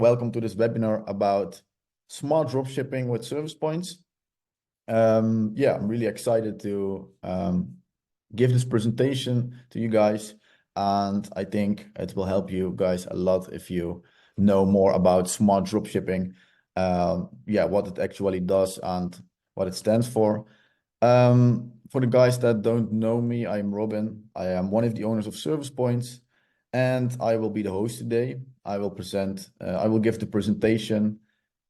Welcome to this webinar about smart dropshipping with service points. I'm really excited to give this presentation to you guys, and I think it will help you guys a lot if you know more about smart dropshipping, what it actually does and what it stands for. For the guys that don't know me, I'm Robin. I am one of the owners of Service Points, and I will be the host today. I will give the presentation.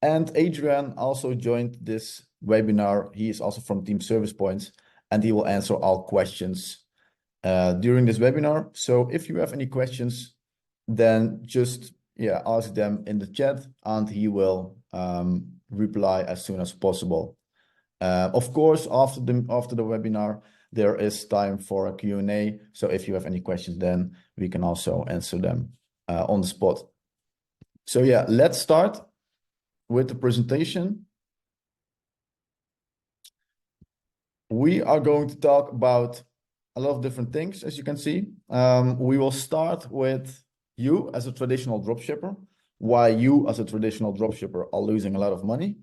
And Adrian also joined this webinar. He is also from Team Service Points, and he will answer all questions during this webinar. So if you have any questions, then just ask them in the chat, and he will reply as soon as possible. Of course, after the webinar, there is time for a Q&A. So if you have any questions, then we can also answer them on the spot. So let's start with the presentation. We are going to talk about a lot of different things, as you can see. We will start with you as a traditional dropshipper, why you as a traditional dropshipper are losing a lot of money.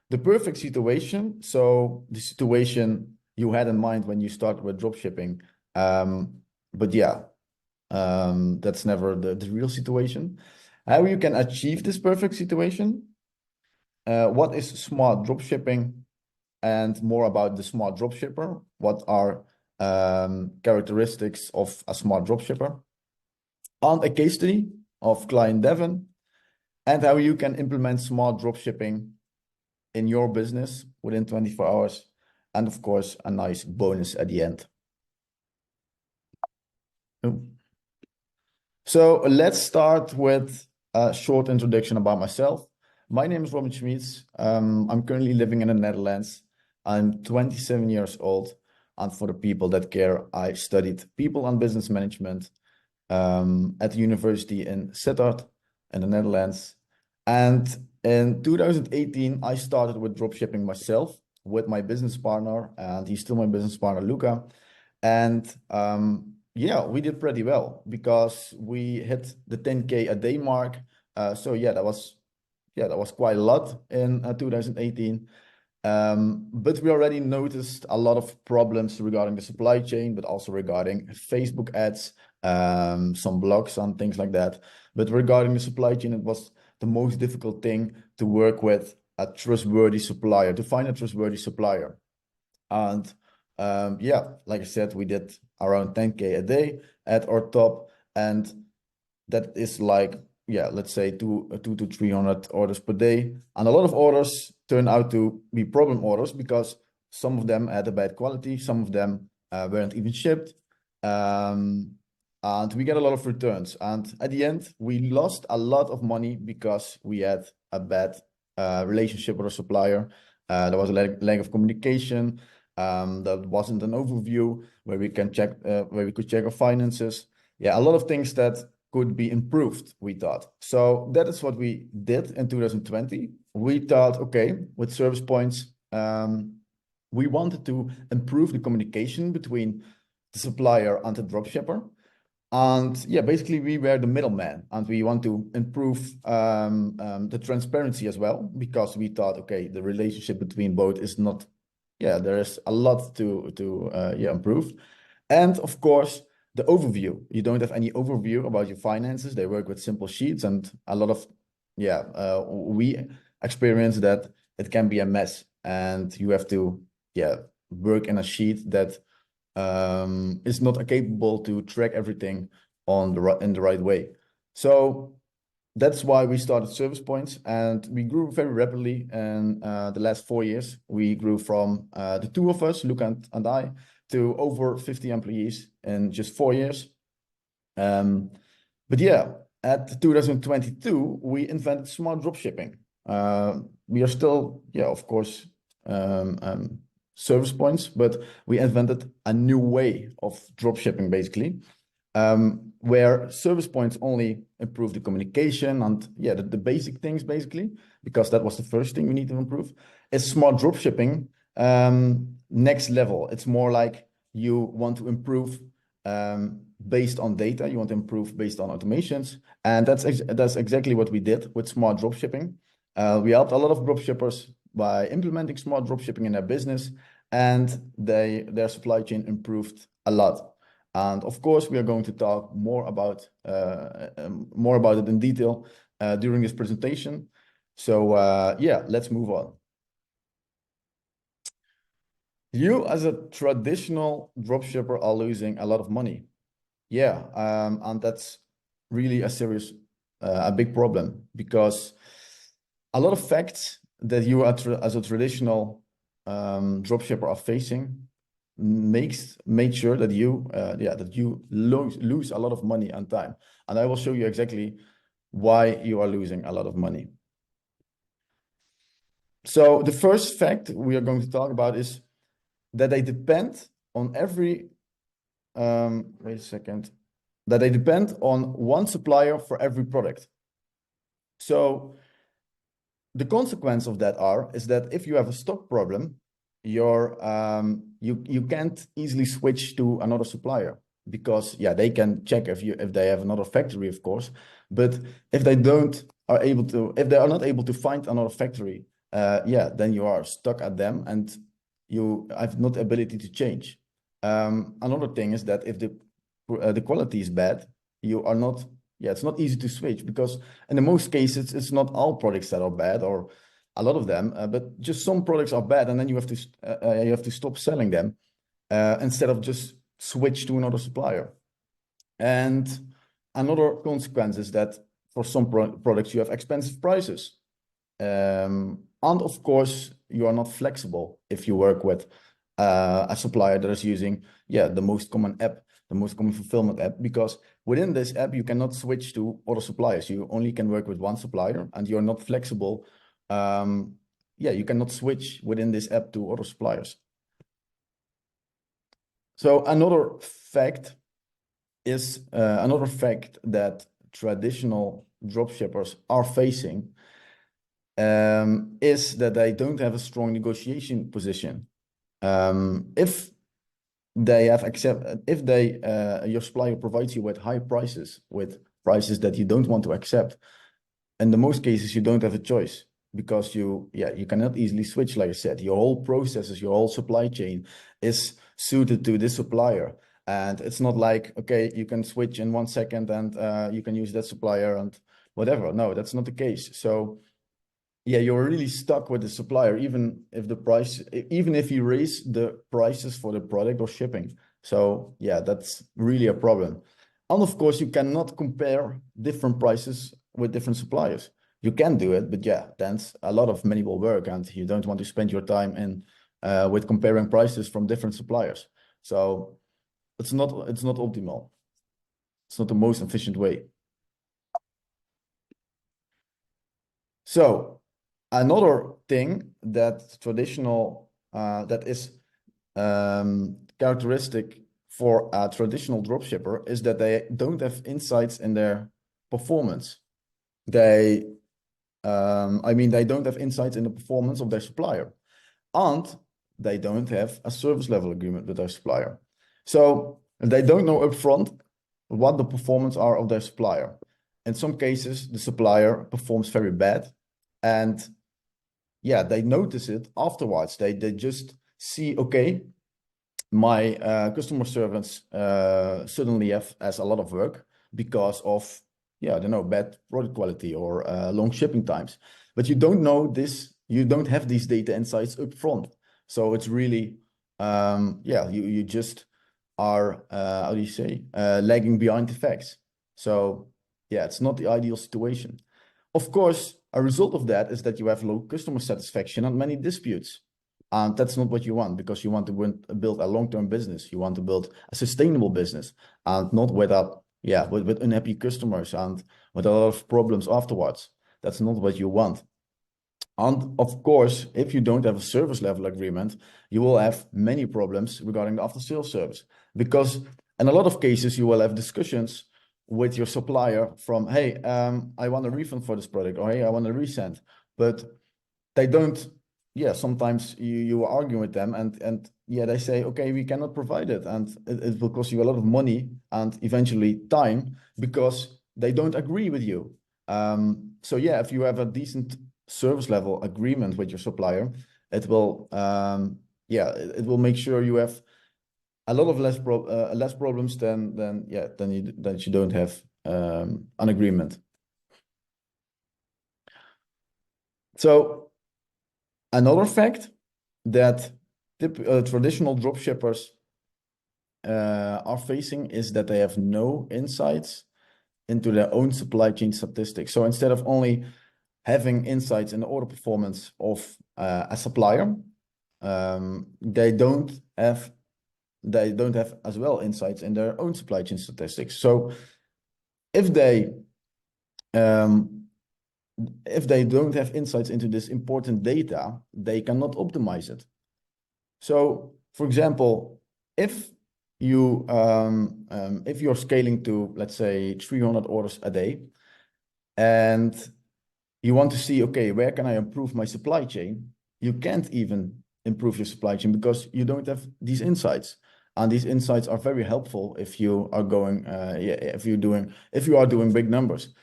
The perfect situation, so the situation you had in mind when you started with dropshipping, that's never the real situation. How you can achieve this perfect situation, what is smart dropshipping, and more about the smart dropshipper, what are characteristics of a smart dropshipper, and a case study of client Devon, and how you can implement smart dropshipping in your business within 24 hours, and of course, a nice bonus at the end. So let's start with a short introduction about myself. My name is Robin Schmitz. I'm currently living in the Netherlands. I'm 27 years old, and for the people that care, I studied people and business management at the university in Sittard in the Netherlands. And in 2018, I started with dropshipping myself with my business partner, and he's still my business partner, Luca. And we did pretty well because we hit the 10K a day mark. That was quite a lot in 2018. But we already noticed a lot of problems regarding the supply chain, but also regarding Facebook ads, some blogs and things like that. But regarding the supply chain, it was the most difficult thing to work with a trustworthy supplier, to find a trustworthy supplier. And like I said, we did around 10K a day at our top. And that is like, let's say 200 to 300 orders per day. And a lot of orders turned out to be problem orders because some of them had a bad quality, some of them weren't even shipped. And we get a lot of returns. And at the end, we lost a lot of money because we had a bad relationship with our supplier. There was a lack of communication. There wasn't an overview where we could check our finances. A lot of things that could be improved, we thought. So that is what we did in 2020. We thought, okay, with service points, we wanted to improve the communication between the supplier and the dropshipper. And basically we were the middleman, and we want to improve the transparency as well, because we thought, okay, the relationship between both is not, there is a lot to improve. And of course, the overview. You don't have any overview about your finances. They work with simple sheets, and a lot of, we experience that it can be a mess, and you have to, work in a sheet that is not capable to track everything in the right way. So that's why we started Service Points, and we grew very rapidly. And the last 4 years, we grew from the two of us, Luca and I, to over 50 employees in just 4 years. At 2022, we invented smart dropshipping. We are still, of course, Service Points, but we invented a new way of dropshipping, basically, where Service Points only improve the communication and the basic things, basically, because that was the first thing we need to improve. Is smart dropshipping next level. It's more like you want to improve based on data. You want to improve based on automations. And that's exactly what we did with smart dropshipping. We helped a lot of dropshippers by implementing smart dropshipping in their business, and their supply chain improved a lot. And of course, we are going to talk more about it in detail during this presentation. So yeah, let's move on. You as a traditional dropshipper are losing a lot of money. Yeah, and that's really a big problem, because a lot of facts that you as a traditional dropshipper are facing made sure that you lose a lot of money and time. And I will show you exactly why you are losing a lot of money. So the first fact we are going to talk about is that they depend on that they depend on one supplier for every product. So the consequence of that is that if you have a stock problem, you can't easily switch to another supplier, because they can check if they have another factory, of course, but if they are not able to find another factory, then you are stuck at them and you have not the ability to change. Another thing is that if the quality is bad, it's not easy to switch, because in most cases, it's not all products that are bad, or a lot of them, but just some products are bad, and then you have to stop selling them instead of just switch to another supplier. And another consequence is that for some products, you have expensive prices. And of course, you are not flexible if you work with a supplier that is using the most common app, the most common fulfillment app, because within this app, you cannot switch to other suppliers. You only can work with one supplier, and you're not flexible. You cannot switch within this app to other suppliers. So another fact that traditional dropshippers are facing is that they don't have a strong negotiation position. If your supplier provides you with high prices, with prices that you don't want to accept, in the most cases you don't have a choice, because you cannot easily switch. Like I said, your whole processes, your whole supply chain is suited to this supplier, and it's not like, okay, you can switch in 1 second and you can use that supplier and whatever. No, that's not the case. So you're really stuck with the supplier, even if you raise the prices for the product or shipping. So that's really a problem. And of course, you cannot compare different prices with different suppliers. You can do it, but that's a lot of manual work, and you don't want to spend your time with comparing prices from different suppliers. So it's not optimal. It's not the most efficient way. So another thing that is characteristic for a traditional dropshipper is that they don't have insights in their performance. They don't have insights in the performance of their supplier, and they don't have a service level agreement with their supplier. So they don't know upfront what the performance are of their supplier. In some cases, the supplier performs very bad, and they notice it afterwards. They just see, okay, my customer service suddenly has a lot of work because of bad product quality or long shipping times. But you don't know this, you don't have these data insights up front. So it's really you just are lagging behind the facts. So it's not the ideal situation. Of course, a result of that is that you have low customer satisfaction and many disputes. And that's not what you want, because you want to build a long-term business. You want to build a sustainable business, and not with unhappy customers and with a lot of problems afterwards. That's not what you want. And of course, if you don't have a service level agreement, you will have many problems regarding the after-sales service, because in a lot of cases, you will have discussions with your supplier from, hey, I want a refund for this product, or hey, I want a resend, but they don't yeah, sometimes you are arguing with them and yeah, they say, okay, we cannot provide it, and it will cost you a lot of money and eventually time because they don't agree with you. So yeah, if you have a decent service level agreement with your supplier, it will yeah, it will make sure you have a lot of less problems than yeah, than you don't have an agreement. So another fact that traditional dropshippers are facing is that they have no insights into their own supply chain statistics. So instead of only having insights in the order performance of a supplier, they don't have as well insights in their own supply chain statistics. So if they um, don't have insights into this important data, they cannot optimize it. So, for example, if if you're scaling to, let's say, 300 orders a day, and you want to see, okay, where can I improve my supply chain? You can't even improve your supply chain because you don't have these insights. And these insights are very helpful if you are going, if you are doing big numbers.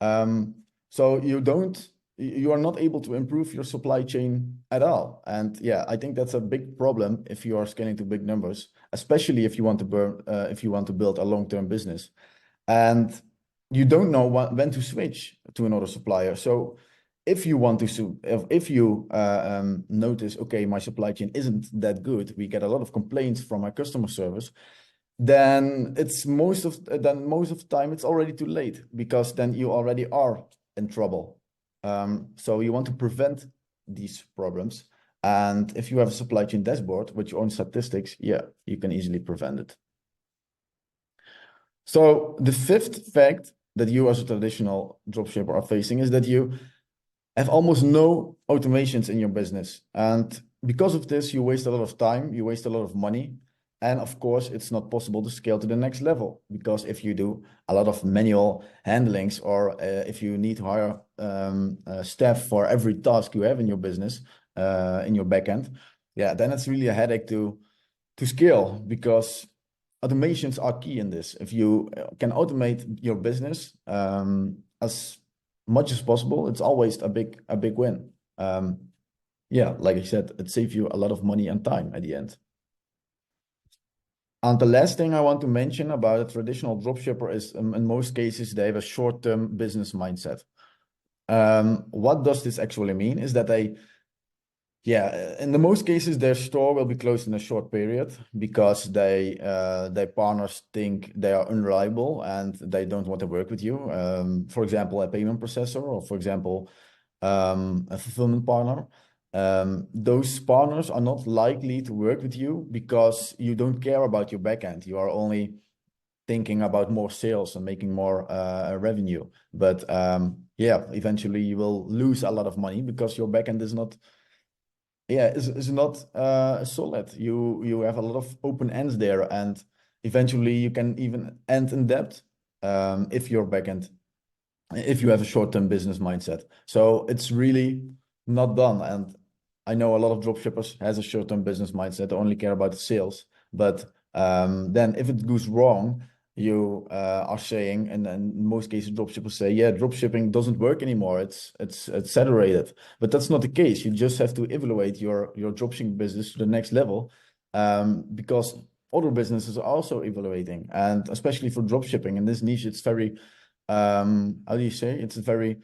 So you are not able to improve your supply chain at all. And yeah, I think that's a big problem if you are scaling to big numbers, especially if you want to build a long-term business. And you don't know when to switch to another supplier. So if you want to if you notice, okay, my supply chain isn't that good, we get a lot of complaints from our customer service, then most of the time it's already too late because then you already are in trouble. So you want to prevent these problems. And if you have a supply chain dashboard with your own statistics, yeah, you can easily prevent it. So the fifth fact that you as a traditional dropshipper are facing is that you have almost no automations in your business. And because of this, you waste a lot of time, you waste a lot of money. And of course, it's not possible to scale to the next level because if you do a lot of manual handlings or if you need to hire staff for every task you have in your business, in your backend, yeah, then it's really a headache to scale because automations are key in this. If you can automate your business as much as possible, it's always a big win. Yeah, like I said, it saves you a lot of money and time at the end. And the last thing I want to mention about a traditional dropshipper is in most cases, they have a short-term business mindset. What does this actually mean? Is that yeah, in the most cases, their store will be closed in a short period because their partners think they are unreliable and they don't want to work with you. For example, a payment processor or, for example, a fulfillment partner. Those partners are not likely to work with you because you don't care about your backend. You are only thinking about more sales and making more revenue. But yeah, eventually you will lose a lot of money because your backend is not solid. You have a lot of open ends there, and eventually you can even end in debt if your backend if you have a short-term business mindset. So it's really not done. And I know a lot of dropshippers has a short-term business mindset, they only care about the sales. But then if it goes wrong, you are saying, and in most cases, dropshippers say, yeah, dropshipping doesn't work anymore. It's saturated. But that's not the case. You just have to evaluate your dropshipping business to the next level, because other businesses are also evaluating. And especially for dropshipping in this niche, it's very how do you say? It's a very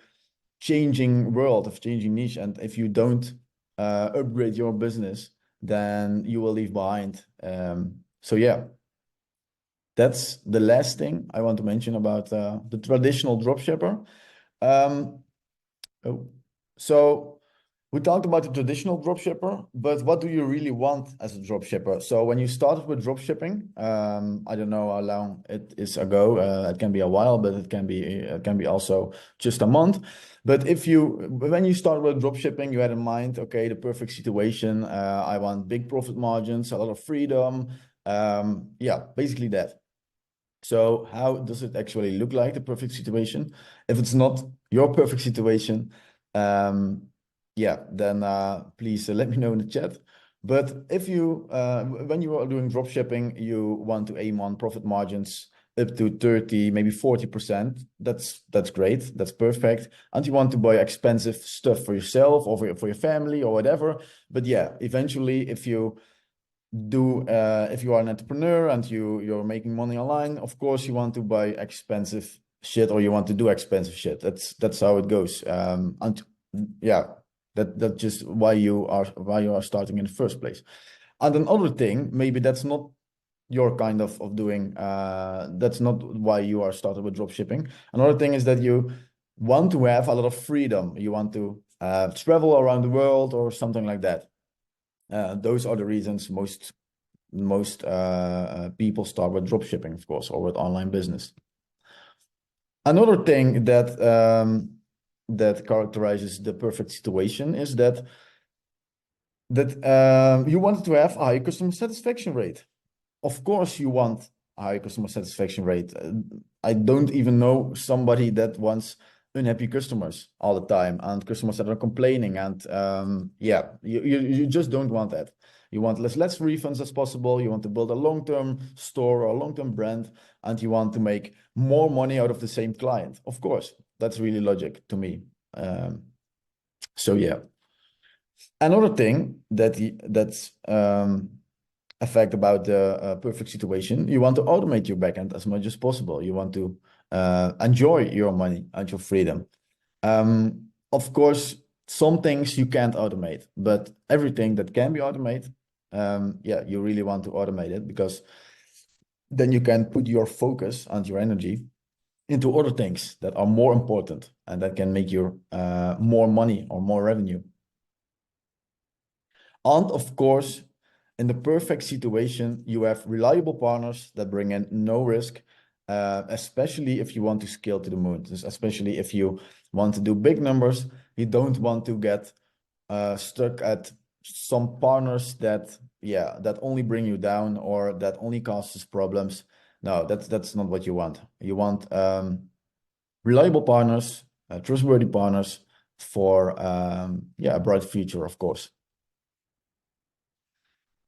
changing world of changing niche. And if you don't upgrade your business, then you will leave behind. So yeah, that's the last thing I want to mention about the traditional dropshipper. Oh, so we talked about the traditional dropshipper, but what do you really want as a dropshipper? So when you started with dropshipping, I don't know how long it is ago. It can be a while, but it can be also just a month. But when you started with dropshipping, you had in mind, okay, the perfect situation. I want big profit margins, a lot of freedom. Yeah, basically that. So how does it actually look like, the perfect situation? If it's not your perfect situation, yeah, then please let me know in the chat. But if you, when you are doing drop shipping, you want to aim on profit margins up to 30, maybe 40%. That's great. That's perfect. And you want to buy expensive stuff for yourself or for your family or whatever. But yeah, eventually, if you are an entrepreneur and you're making money online, of course you want to buy expensive shit or you want to do expensive shit. That's how it goes. And yeah, that's just why you are starting in the first place. And another thing, maybe that's not your kind of doing, that's not why you are started with drop shipping. Another thing is that you want to have a lot of freedom. You want to travel around the world or something like that. Those are the reasons most people start with drop shipping, of course, or with online business. Another thing that characterizes the perfect situation is that you want to have a high customer satisfaction rate. Of course, you want a high customer satisfaction rate. I don't even know somebody that wants unhappy customers all the time and customers that are complaining. And yeah, you just don't want that. You want less refunds as possible. You want to build a long-term store or a long-term brand, and you want to make more money out of the same client. Of course, that's really logic to me. So yeah. Another thing that's a fact about the perfect situation, you want to automate your backend as much as possible. You want to enjoy your money and your freedom. Of course, some things you can't automate, but everything that can be automated, yeah, you really want to automate it because then you can put your focus and your energy into other things that are more important and that can make you more money or more revenue. And of course, in the perfect situation, you have reliable partners that bring in no risk, especially if you want to scale to the moon. Especially if you want to do big numbers, you don't want to get stuck at some partners that only bring you down or that only causes problems. No, that's not what you want. You want reliable partners, trustworthy partners for a bright future, of course.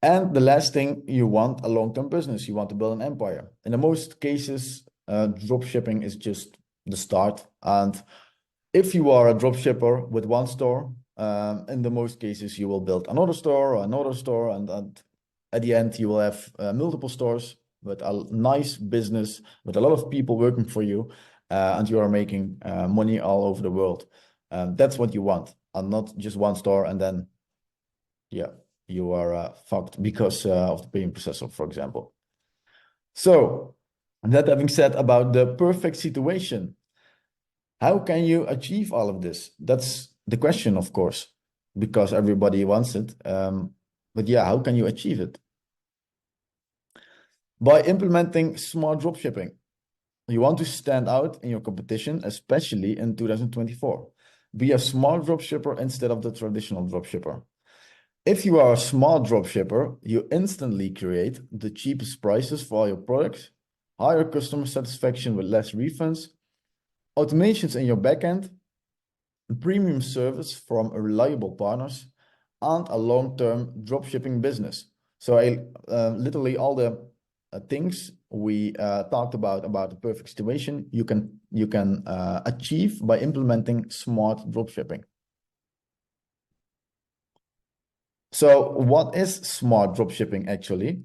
And the last thing, you want a long-term business. You want to build an empire. In the most cases, drop shipping is just the start. And if you are a drop shipper with one store, in the most cases, you will build another store or another store. And at the end, you will have multiple stores with a nice business, with a lot of people working for you. And you are making money all over the world. That's what you want, and not just one store and then, yeah, you are fucked because of the payment processor, for example. So, that having said about the perfect situation, how can you achieve all of this? That's the question, of course, because everybody wants it. But yeah, how can you achieve it? By implementing smart dropshipping. You want to stand out in your competition, especially in 2024. Be a smart dropshipper instead of the traditional dropshipper. If you are a smart dropshipper, you instantly create the cheapest prices for all your products, higher customer satisfaction with less refunds, automations in your backend, premium service from reliable partners, and a long-term dropshipping business. So literally all the things we talked about the perfect situation, you can achieve by implementing smart dropshipping. So what is smart dropshipping actually?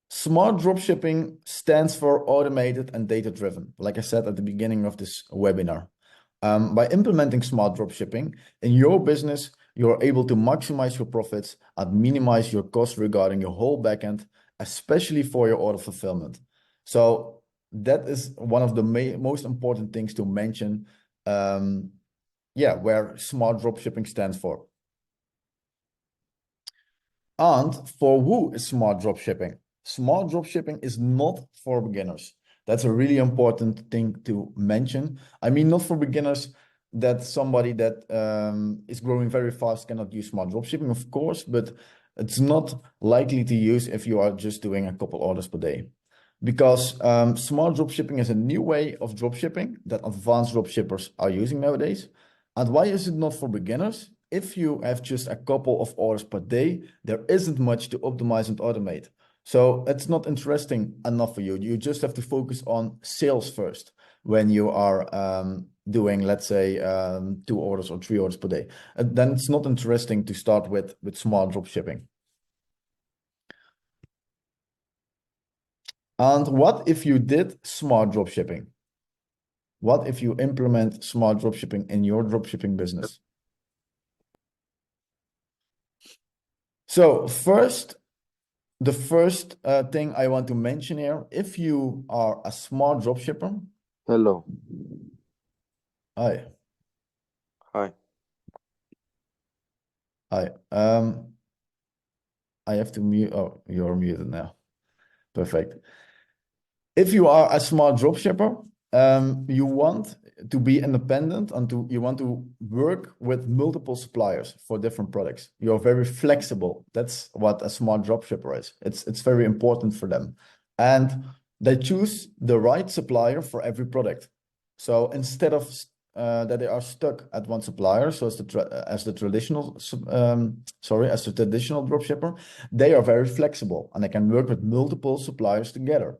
Smart dropshipping stands for automated and data-driven, like I said at the beginning of this webinar. By implementing smart dropshipping in your business, you're able to maximize your profits and minimize your costs regarding your whole backend, especially for your order fulfillment. So that is one of the most important things to mention. Where smart dropshipping stands for. And for who is smart dropshipping? Smart dropshipping is not for beginners. That's a really important thing to mention. I mean, not for beginners that somebody that is growing very fast cannot use smart dropshipping, of course, but it's not likely to use if you are just doing a couple orders per day. because smart dropshipping is a new way of dropshipping that advanced dropshippers are using nowadays. And why is it not for beginners? If you have just a couple of orders per day, there isn't much to optimize and automate. So it's not interesting enough for you. You just have to focus on sales first when you are doing, let's say, 2 orders or 3 orders per day. And then it's not interesting to start with smart dropshipping. And what if you did smart dropshipping? What if you implement smart dropshipping in your dropshipping business? So the first thing I want to mention here, if you are a smart dropshipper. Hello. Hi. Hi. Hi. I have to mute. Oh, you're muted now. Perfect. If you are a smart dropshipper, you want to be independent and you want to work with multiple suppliers for different products. You're very flexible. That's what a smart dropshipper is. It's very important for them. And they choose the right supplier for every product. So instead of that they are stuck at one supplier, so as the traditional dropshipper, they are very flexible and they can work with multiple suppliers together.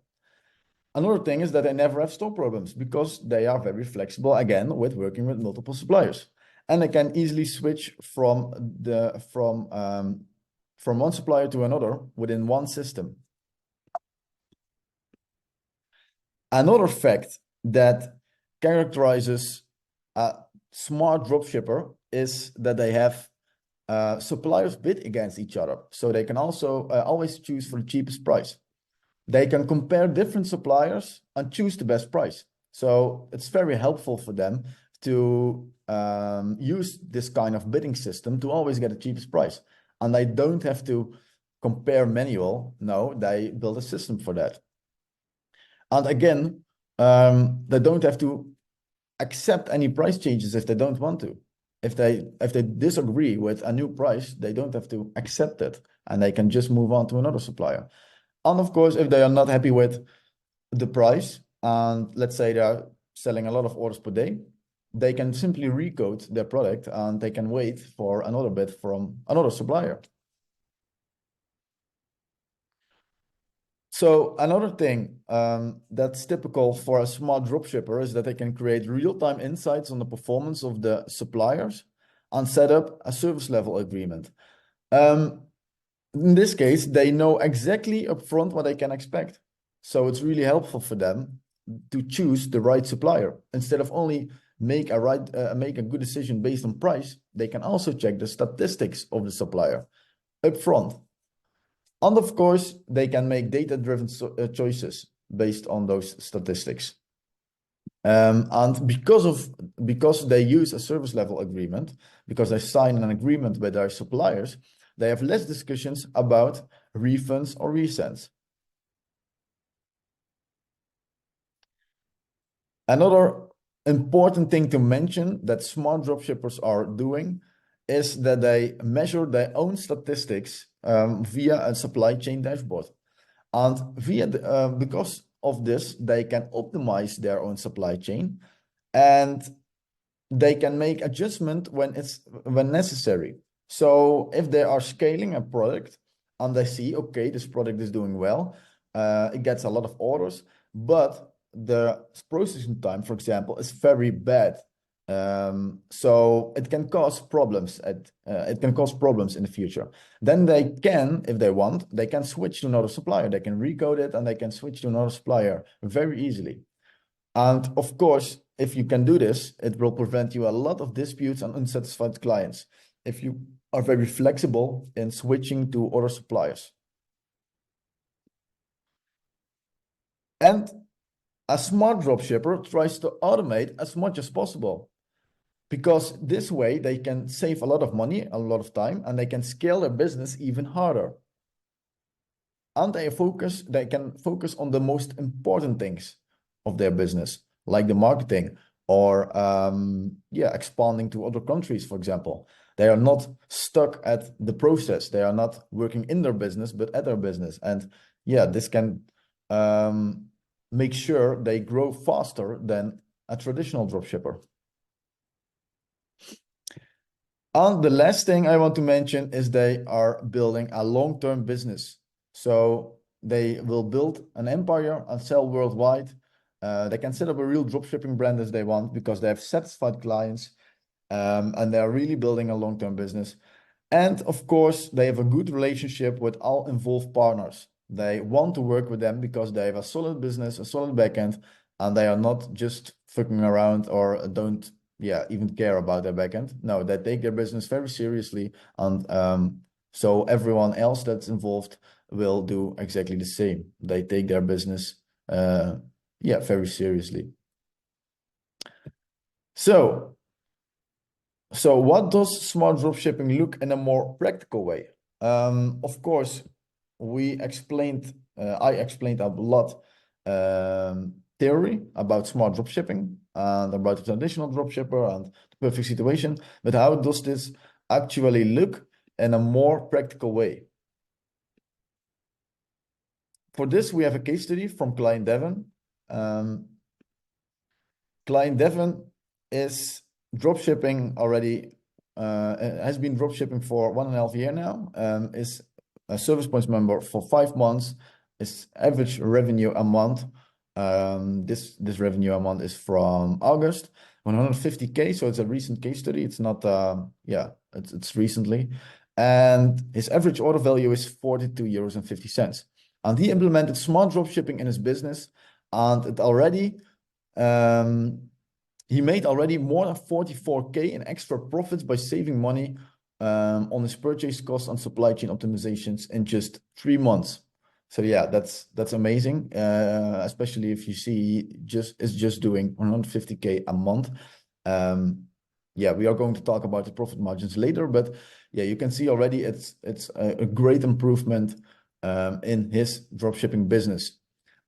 Another thing is that they never have stock problems because they are very flexible again with working with multiple suppliers, and they can easily switch from one supplier to another within one system. Another fact that characterizes a smart dropshipper is that they have suppliers bid against each other, so they can also always choose for the cheapest price. They can compare different suppliers and choose the best price. So it's very helpful for them to use this kind of bidding system to always get the cheapest price. And they don't have to compare manual. No, they build a system for that. And again, they don't have to accept any price changes if they don't want to. If they disagree with a new price, they don't have to accept it, and they can just move on to another supplier. And of course, if they are not happy with the price, and let's say they are selling a lot of orders per day, they can simply recode their product and they can wait for another bid from another supplier. So another thing that's typical for a smart dropshipper is that they can create real-time insights on the performance of the suppliers and set up a service level agreement. In this case, they know exactly upfront what they can expect. So it's really helpful for them to choose the right supplier. Instead of only make a good decision based on price, they can also check the statistics of the supplier upfront. And of course, they can make data-driven choices based on those statistics. And because they use a service level agreement, because they sign an agreement with their suppliers, they have less discussions about refunds or resends. Another important thing to mention that smart dropshippers are doing is that they measure their own statistics via a supply chain dashboard. And because of this, they can optimize their own supply chain, and they can make adjustment when necessary. So if they are scaling a product and they see, okay, this product is doing well, it gets a lot of orders, but the processing time, for example, is very bad. So it can cause problems in the future. Then they can, if they want, they can switch to another supplier. They can recode it and they can switch to another supplier very easily. And of course, if you can do this, it will prevent you a lot of disputes and unsatisfied clients if you are very flexible in switching to other suppliers. And a smart dropshipper tries to automate as much as possible, because this way they can save a lot of money, a lot of time, and they can scale their business even harder. And they can focus on the most important things of their business, like the marketing or expanding to other countries, for example. They are not stuck at the process. They are not working in their business, but at their business. And yeah, this can make sure they grow faster than a traditional dropshipper. And the last thing I want to mention is they are building a long-term business. So they will build an empire and sell worldwide. They can set up a real dropshipping brand as they want because they have satisfied clients, and they're really building a long-term business. And of course, they have a good relationship with all involved partners. They want to work with them because they have a solid business, a solid backend, and they are not just fucking around or don't, even care about their backend. No, they take their business very seriously, and so everyone else that's involved will do exactly the same. They take their business, very seriously. So what does smart dropshipping look in a more practical way? Of course, I explained a lot theory about smart dropshipping and about the traditional dropshipper and the perfect situation, but how does this actually look in a more practical way? For this, we have a case study from client Devon. Client Devon is dropshipping already, has been dropshipping for 1.5 years now, is a service points member for 5 months, is average revenue a month. This revenue a month is from August, 150K, so it's a recent case study. It's not, it's recently. And his average order value is 42.50 euros. And he implemented smart dropshipping in his business, and it already, he made already more than 44K in extra profits by saving money on his purchase costs and supply chain optimizations in just 3 months. So yeah, that's amazing, especially if you see is just doing 150K a month. We are going to talk about the profit margins later, but yeah, you can see already it's a great improvement in his dropshipping business.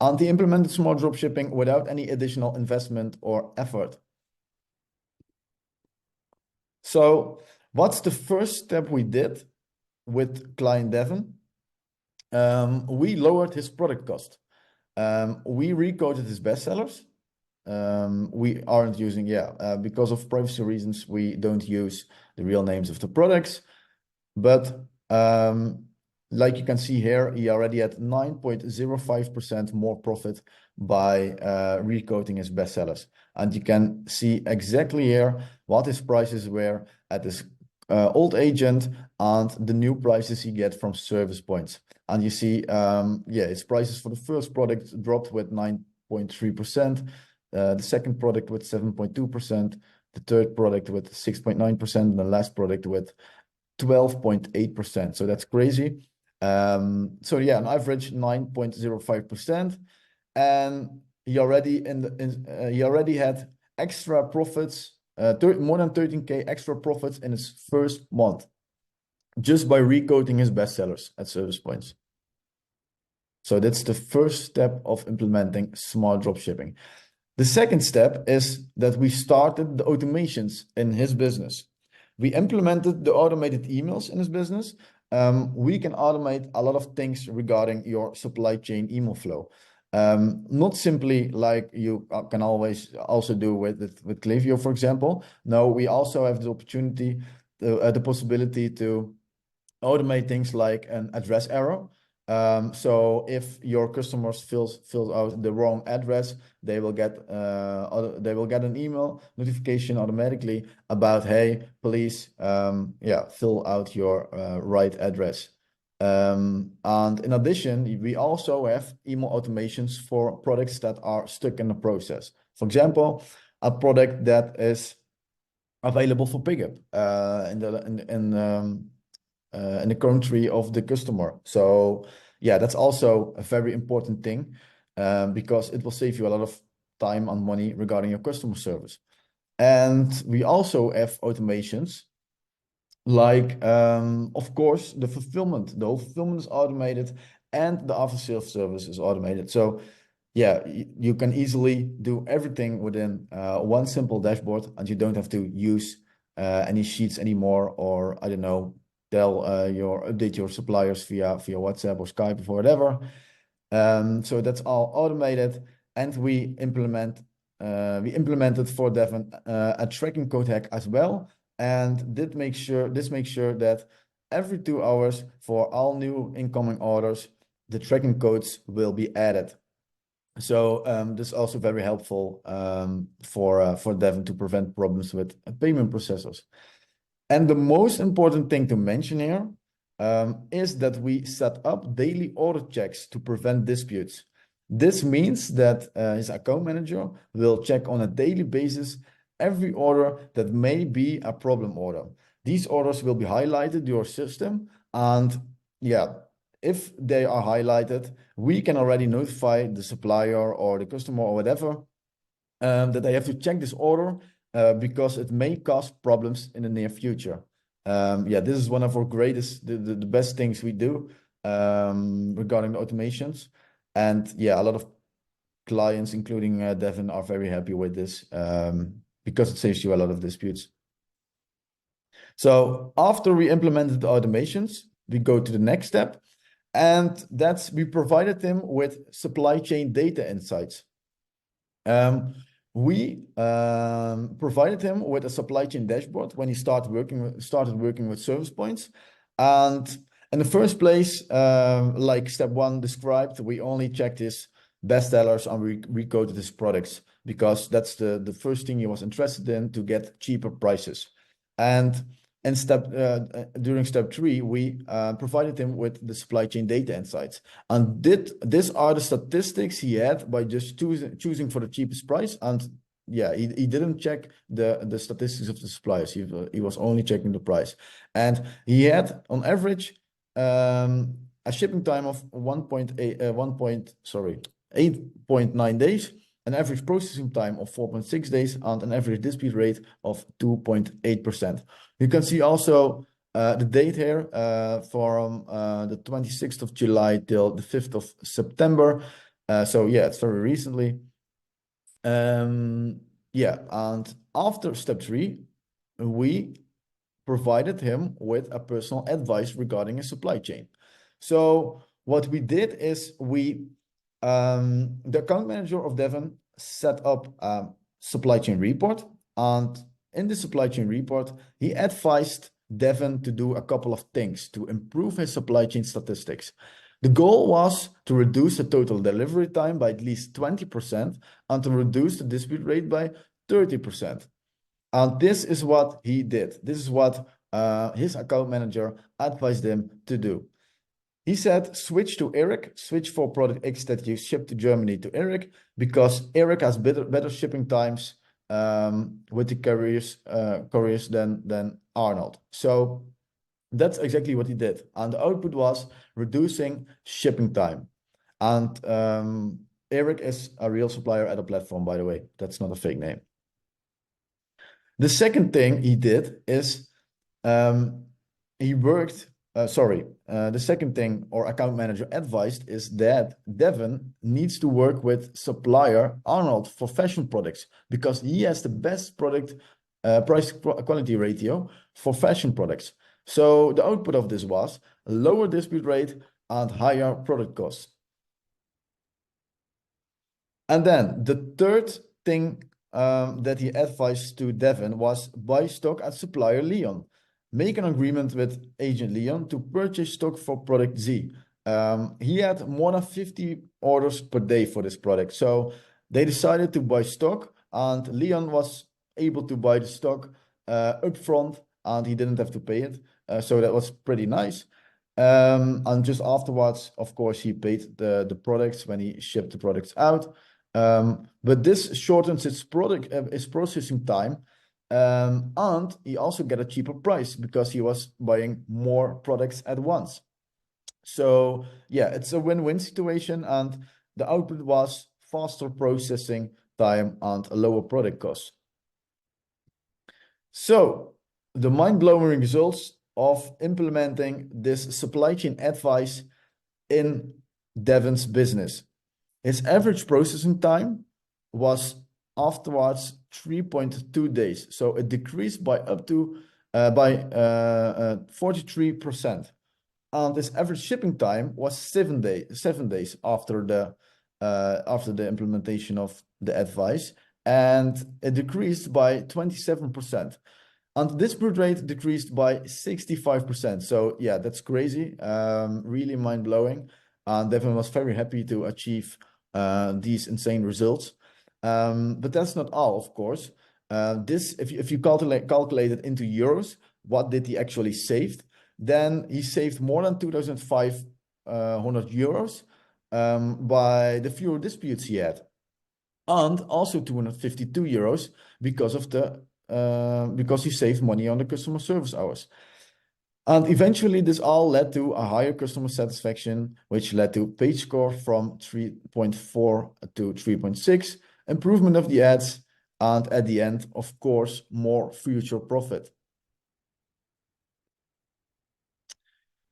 And he implemented smart dropshipping without any additional investment or effort. So what's the first step we did with client Devon? We lowered his product cost. We recoded his bestsellers. We aren't using, because of privacy reasons, we don't use the real names of the products. But like you can see here, he already had 9.05% more profit by recoding his bestsellers. And you can see exactly here what his prices were at his old agent and the new prices he get from service points. And you see, his prices for the first product dropped with 9.3%, the second product with 7.2%, the third product with 6.9%, and the last product with 12.8%. So that's crazy. An average 9.05%, and he already had extra profits, more than 13K extra profits in his first month, just by recoding his bestsellers at service points. So that's the first step of implementing smart dropshipping. The second step is that we started the automations in his business. We implemented the automated emails in his business. We can automate a lot of things regarding your supply chain email flow. Not simply like you can always also do with Klaviyo, for example. No, we also have the opportunity, the possibility to automate things like an address error. So if your customers fills out the wrong address, they will get an email notification automatically about, hey, please, fill out your right address. And in addition, we also have email automations for products that are stuck in the process. For example, a product that is available for pickup in the country of the customer. So yeah, that's also a very important thing, because it will save you a lot of time and money regarding your customer service. And we also have automations like, of course, the fulfillment. The whole fulfillment is automated and the after-sales service is automated. So yeah, you can easily do everything within one simple dashboard, and you don't have to use any sheets anymore, or I don't know, update your suppliers via WhatsApp or Skype or whatever. So that's all automated, and we implemented for Devon a tracking code hack as well, and this makes sure that every 2 hours for all new incoming orders, the tracking codes will be added. So this is also very helpful for Devon to prevent problems with payment processors. And the most important thing to mention here is that we set up daily order checks to prevent disputes. This means that his account manager will check on a daily basis every order that may be a problem order. These orders will be highlighted to your system, and yeah, if they are highlighted, we can already notify the supplier or the customer or whatever that they have to check this order because it may cause problems in the near future. Yeah, this is one of our greatest, the best things we do regarding the automations. And yeah, a lot of clients, including Devon, are very happy with this because it saves you a lot of disputes. So after we implemented the automations, we go to the next step, and that's we provided him with supply chain data insights. We provided him with a supply chain dashboard when he started working with service points. And in the first place, like step 1 described, we only checked his best sellers and we recoded his products because that's the first thing he was interested in, to get cheaper prices. And during step 3, we provided him with the supply chain data insights, and these are the statistics he had by just choosing for the cheapest price. And yeah, he didn't check the statistics of the suppliers. He was only checking the price, and he had on average a shipping time of 8.9 days, an average processing time of 4.6 days, and an average dispute rate of 2.8%. You can see also the date here from the 26th of July till the 5th of September. So yeah, it's very recently. Yeah, and after step 3, we provided him with a personal advice regarding his supply chain. So what we did is the account manager of Devon set up a supply chain report, and in the supply chain report, he advised Devon to do a couple of things to improve his supply chain statistics. The goal was to reduce the total delivery time by at least 20% and to reduce the dispute rate by 30%. And this is what he did. This is what his account manager advised him to do. He said, switch to Eric, switch for product X that you ship to Germany to Eric, because Eric has better shipping times with the couriers than Arnold. So that's exactly what he did. And the output was reducing shipping time. And Eric is a real supplier at a platform, by the way. That's not a fake name. The second thing he did is he worked. The second thing our account manager advised is that Devon needs to work with supplier Arnold for fashion products because he has the best product price quality ratio for fashion products. So the output of this was a lower dispute rate and higher product costs. And then the third thing that he advised to Devon was buy stock at supplier Leon. Make an agreement with agent Leon to purchase stock for product Z. He had more than 50 orders per day for this product. So they decided to buy stock, and Leon was able to buy the stock upfront, and he didn't have to pay it. So that was pretty nice. And just afterwards, of course, he paid the products when he shipped the products out. But this shortens its processing time. And he also got a cheaper price because he was buying more products at once. So yeah, it's a win-win situation, and the output was faster processing time and a lower product cost. So the mind-blowing results of implementing this supply chain advice in Devon's business. His average processing time was afterwards 3.2 days. So it decreased by 43%. and his average shipping time was 7 days after the implementation of the advice, and it decreased by 27%. And the dispute rate decreased by 65%. So yeah, that's crazy. Really mind-blowing. And Devin was very happy to achieve these insane results. But that's not all, of course. This, if you calculate it into euros, what did he actually save? Then he saved more than 2,500 euros by the fewer disputes he had, and also 252 euros because he saved money on the customer service hours. And eventually, this all led to a higher customer satisfaction, which led to page score from 3.4 to 3.6, improvement of the ads, and at the end, of course, more future profit.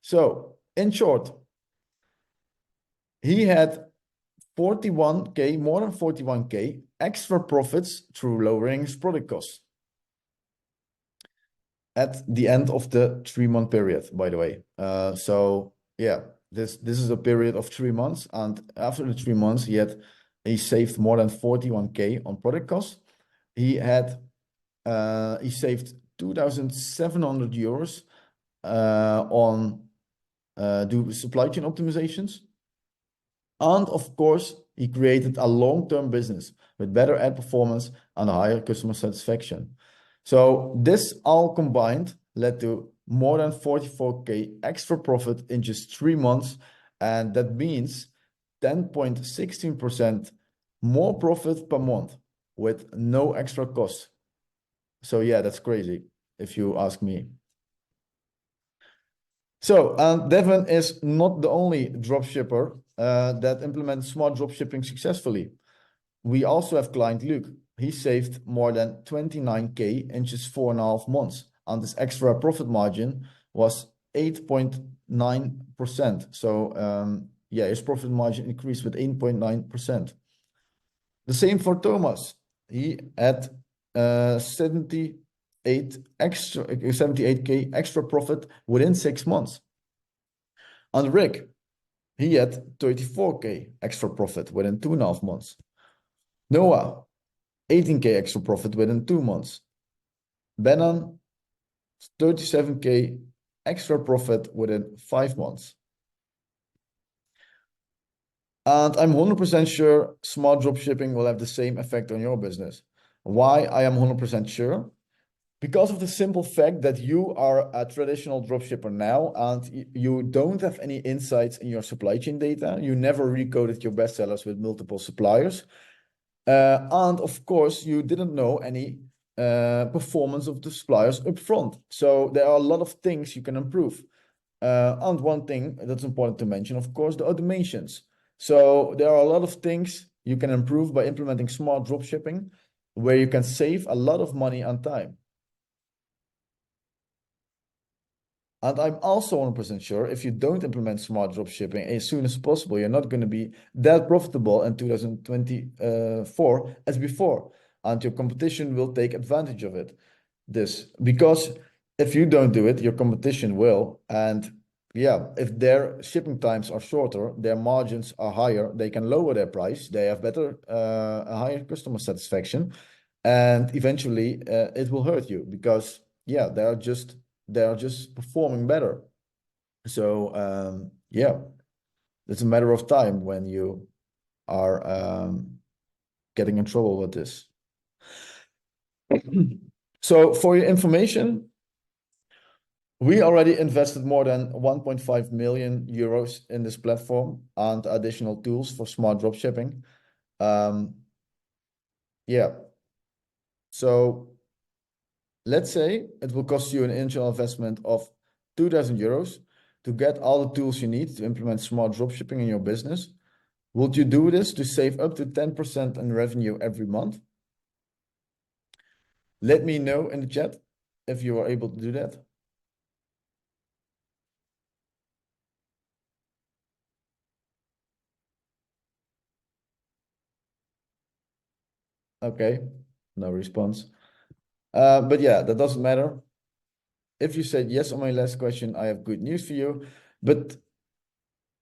So, in short, he had 41K, more than 41K extra profits through lowering his product costs at the end of the 3-month period, by the way. So yeah, this is a period of 3 months, and after the 3 months, he saved more than 41K on product costs. He saved 2,700 euros on do supply chain optimizations. And of course, he created a long-term business with better ad performance and higher customer satisfaction. So this all combined led to more than 44K extra profit in just 3 months. And that means 10.16% more profit per month with no extra cost. So yeah, that's crazy if you ask me. So, Devin is not the only dropshipper that implements smart dropshipping successfully. We also have client Luke. He saved more than 29K in just 4.5 months, and his extra profit margin was 8.9%. So, yeah, his profit margin increased with 8.9%. The same for Thomas. He had 78K extra profit within 6 months. And Rick, he had 34K extra profit within 2.5 months. Noah, 18K extra profit within 2 months. Benan, 37K extra profit within 5 months. And I'm 100% sure smart dropshipping will have the same effect on your business. Why I am 100% sure? Because of the simple fact that you are a traditional dropshipper now and you don't have any insights in your supply chain data. You never recoded your bestsellers with multiple suppliers. And of course, you didn't know any performance of the suppliers up front. So there are a lot of things you can improve. And one thing that's important to mention, of course, the automations. So there are a lot of things you can improve by implementing smart dropshipping, where you can save a lot of money and time. And I'm also 100% sure if you don't implement smart dropshipping as soon as possible, you're not going to be that profitable in 2024 as before. And your competition will take advantage of it. Because if you don't do it, your competition will. And yeah, if their shipping times are shorter, their margins are higher, they can lower their price, they have a higher customer satisfaction. And eventually it will hurt you because yeah, they are just performing better. So yeah, it's a matter of time when you are getting in trouble with this. So for your information, we already invested more than 1.5 million euros in this platform and additional tools for smart dropshipping. Yeah. So let's say it will cost you an initial investment of 2,000 euros to get all the tools you need to implement smart dropshipping in your business. Would you do this to save up to 10% in revenue every month? Let me know in the chat if you are able to do that. Okay, no response. But yeah, that doesn't matter. If you said yes on my last question, I have good news for you. but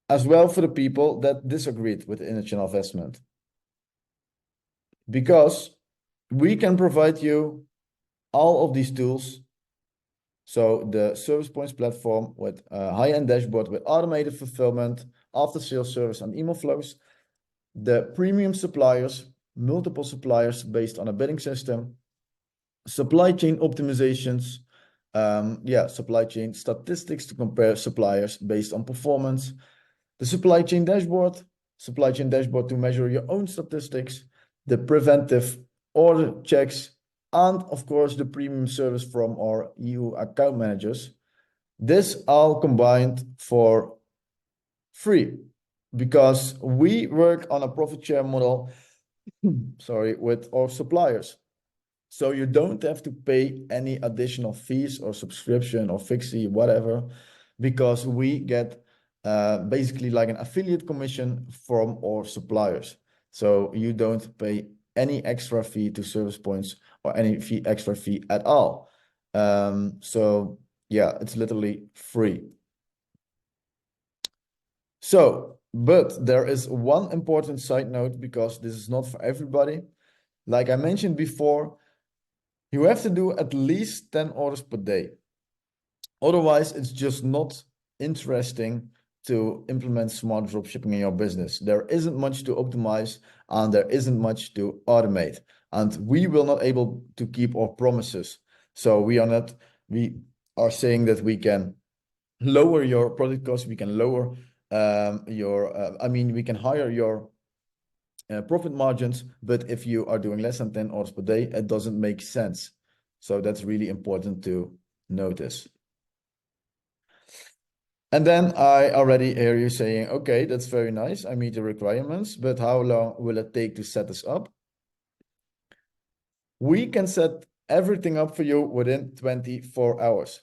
as well for the people that disagreed with the initial investment. Because we can provide you all of these tools. So the Service Points platform with a high-end dashboard with automated fulfillment, after-sales service and email flows, the premium suppliers, multiple suppliers based on a bidding system, supply chain optimizations, supply chain statistics to compare suppliers based on performance, the supply chain dashboard to measure your own statistics, the preventive order checks, and of course the premium service from our EU account managers. This all combined for free because we work on a profit share model, with our suppliers. So you don't have to pay any additional fees or subscription or fixed fee, whatever, because we get basically like an affiliate commission from our suppliers. So you don't pay any extra fee to Service Points or any extra fee at all. So yeah, it's literally free. So, but there is one important side note because this is not for everybody. Like I mentioned before, you have to do at least 10 orders per day. Otherwise, it's just not interesting to implement smart dropshipping in your business. There isn't much to optimize and there isn't much to automate. And we will not able to keep our promises. So we are saying that we can lower your product cost, we can lower we can higher your profit margins, but if you are doing less than 10 orders per day, it doesn't make sense. So that's really important to notice. And then I already hear you saying, okay, that's very nice. I meet the requirements, but how long will it take to set this up? We can set everything up for you within 24 hours.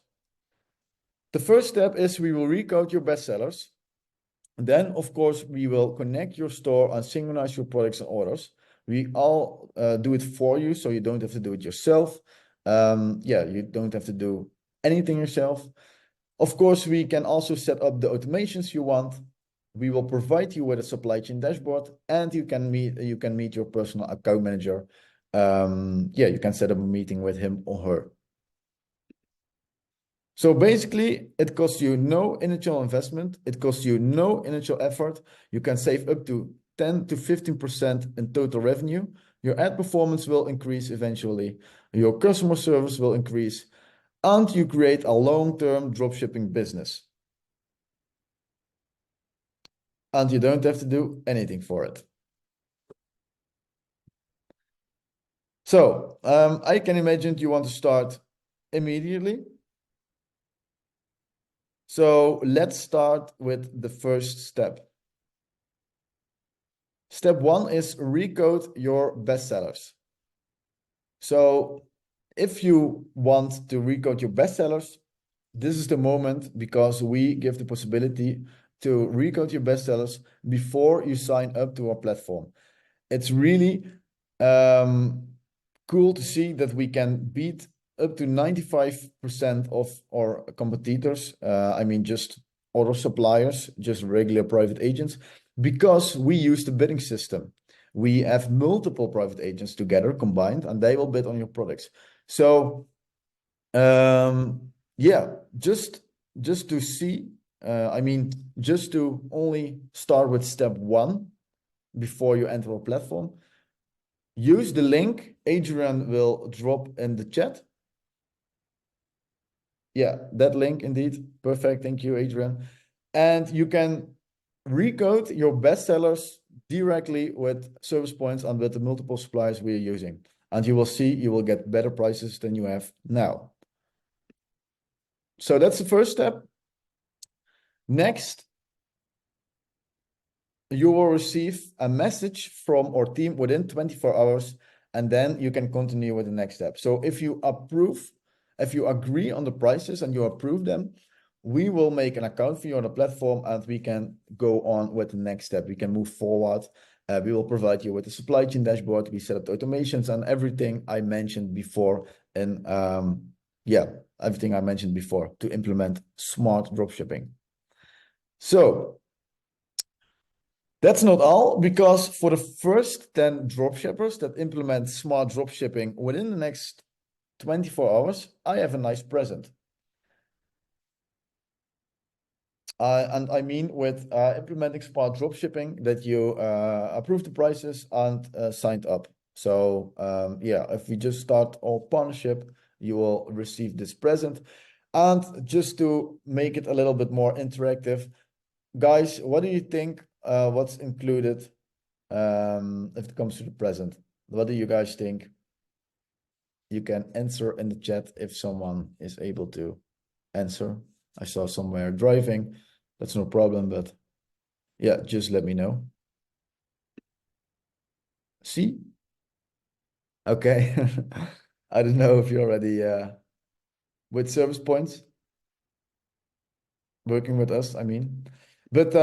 The first step is we will recode your bestsellers. Then, of course, we will connect your store and synchronize your products and orders. We all do it for you, so you don't have to do it yourself. You don't have to do anything yourself. Of course, we can also set up the automations you want. We will provide you with a supply chain dashboard, and you can meet your personal account manager. You can set up a meeting with him or her. So basically, it costs you no initial investment. It costs you no initial effort. You can save up to 10 to 15% in total revenue. Your ad performance will increase eventually. Your customer service will increase. And you create a long-term dropshipping business. And you don't have to do anything for it. So I can imagine you want to start immediately. So let's start with the first step. Step 1 is recode your bestsellers. So if you want to recode your bestsellers, this is the moment because we give the possibility to recode your bestsellers before you sign up to our platform. It's really cool to see that we can beat up to 95% of our competitors. Just other suppliers, just regular private agents, because we use the bidding system. We have multiple private agents together combined, and they will bid on your products. So, just to see, just to only start with step 1 before you enter our platform, use the link Adrian will drop in the chat. Yeah, that link indeed. Perfect. Thank you, Adrian. And you can recode your bestsellers directly with Service Points and with the multiple suppliers we are using. And you will see you will get better prices than you have now. So that's the first step. Next, you will receive a message from our team within 24 hours, and then you can continue with the next step. So if you agree on the prices and you approve them, we will make an account for you on the platform and we can go on with the next step. We can move forward. We will provide you with the supply chain dashboard. We set up the automations and everything I mentioned before. And everything I mentioned before to implement smart dropshipping. So that's not all, because for the first 10 dropshippers that implement smart dropshipping within the next 24 hours, I have a nice present. And I mean with implementing smart dropshipping that you approved the prices and signed up. So yeah, if we just start our partnership, you will receive this present. And just to make it a little bit more interactive, guys, what do you think? What's included if it comes to the present? What do you guys think? You can answer in the chat if someone is able to answer. I saw somewhere driving. That's no problem, but yeah, just let me know. See? Okay. I don't know if you're already with service points working with us, I mean. But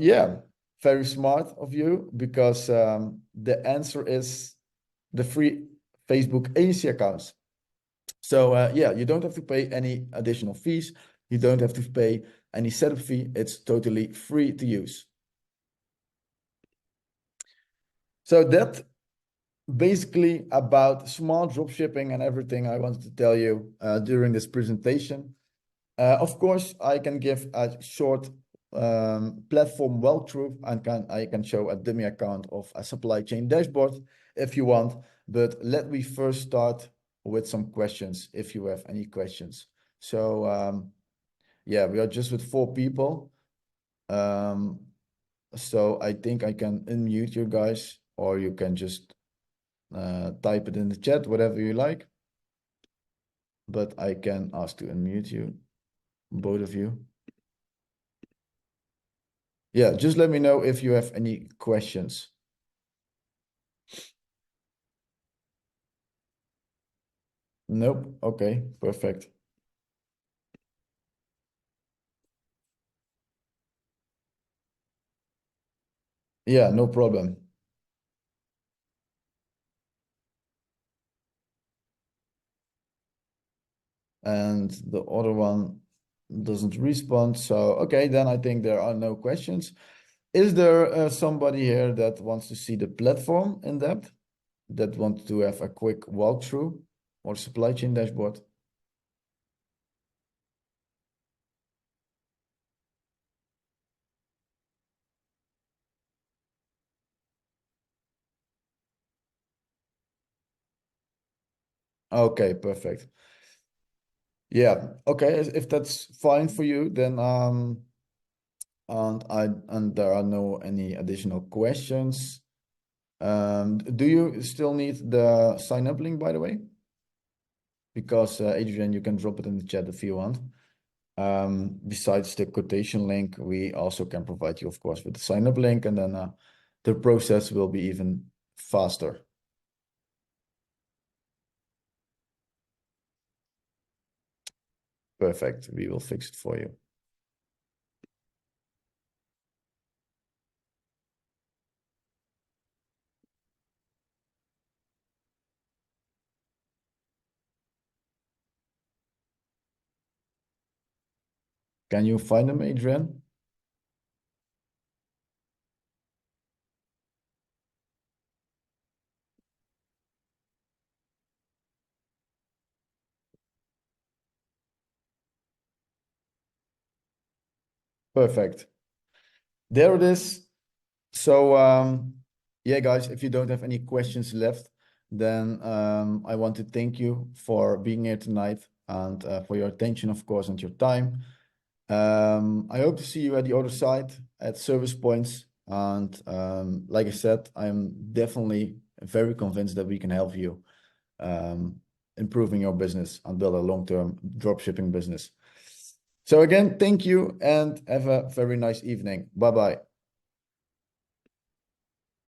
yeah, very smart of you, because the answer is the free Facebook agency accounts. So yeah, you don't have to pay any additional fees. You don't have to pay any setup fee. It's totally free to use. So that basically about smart dropshipping and everything I wanted to tell you during this presentation. Of course, I can give a short platform walkthrough, and I can show a dummy account of a supply chain dashboard if you want. But let me first start with some questions if you have any questions. So yeah, we are just with 4 people. So I think I can unmute you guys, or you can just type it in the chat, whatever you like. But I can ask to unmute you, both of you. Yeah, just let me know if you have any questions. Nope. Okay, perfect. Yeah, no problem. And the other one doesn't respond. So, okay, then I think there are no questions. Is there somebody here that wants to see the platform in depth, that wants to have a quick walkthrough or supply chain dashboard? Okay, perfect. Yeah, okay, if that's fine for you, then and there are no any additional questions. Do you still need the sign up link, by the way? Because Adrian, you can drop it in the chat if you want. Besides the quotation link, we also can provide you, of course, with the sign up link, and then the process will be even faster. Perfect. We will fix it for you. Can you find them, Adrian? Perfect. There it is. So yeah, guys, if you don't have any questions left, then I want to thank you for being here tonight, and for your attention, of course, and your time. I hope to see you at the other side at service points. And like I said, I'm definitely very convinced that we can help you improving your business and build a long-term dropshipping business. So again, thank you and have a very nice evening. Bye-bye.